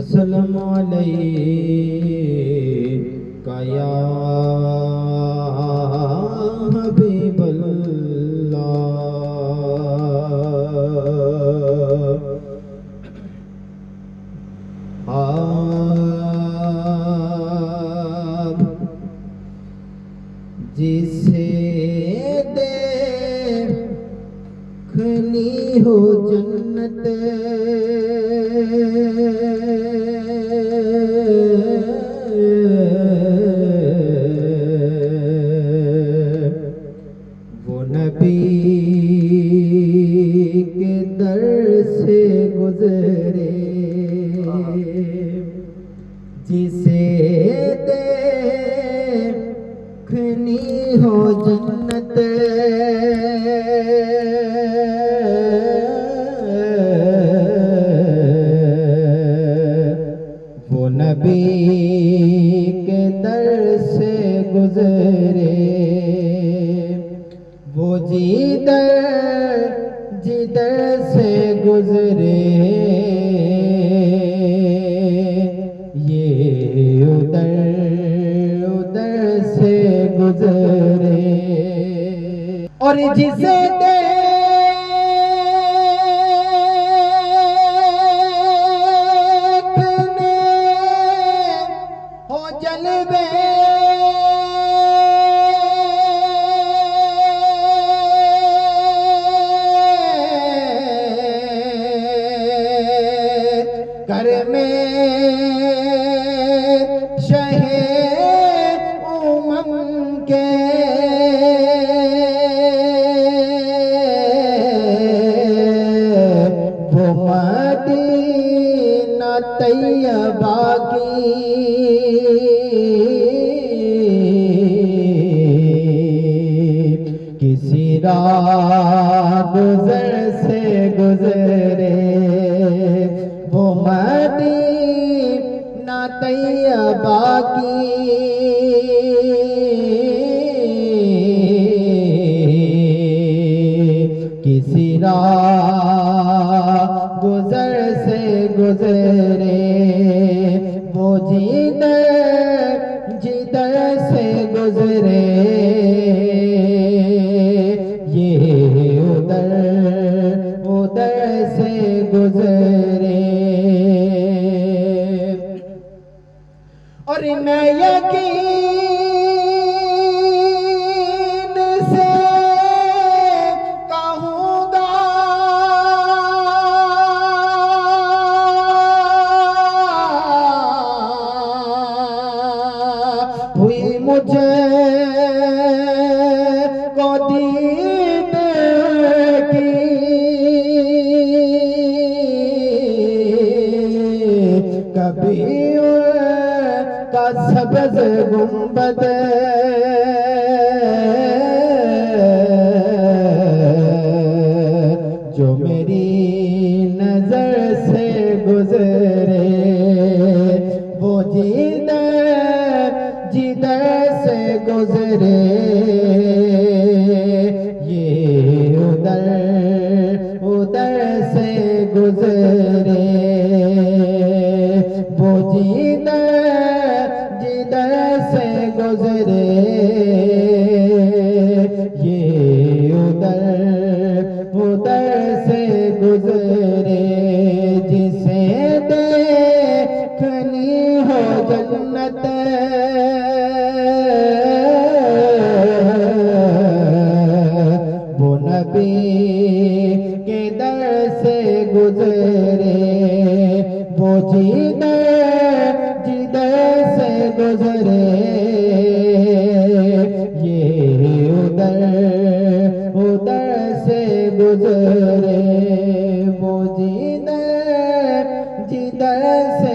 वसल्लम अलैका या हबीबल्लाह। आप जिसे देखनी हो जन्नत, वो नबी के दर से गुजरे। जिसे देखनी हो जन्नत, वो नबी के दर से गुजरे। वो जिधर से गुजरे, ये उधर से गुजरे। और जिसे देखने हो जलवे, घर में शहे उमम के वो मदीना तैयबा की किसी राह गुजर से गुजरे। वो मदीना तैयबा की किसी राह गुजर से गुजरे। वो जिधर से गुजरे, ये उधर से गुजरे। और मैं यकीन से कहूँगा, हुई मुझे को दीद की कभी का सब्ज़ गुंबद, जो मेरी नजर से गुजरे। वो जिधर से गुजरे, ये उधर से गुजरे। वो जिधर से गुजरे, ये उधर से गुजरे। जिसे देखनी हो जन्नत, वो नबी के दर से गुजरे। वो जिधर से गुजरे, ये उधर से गुजरे। वो जिधर से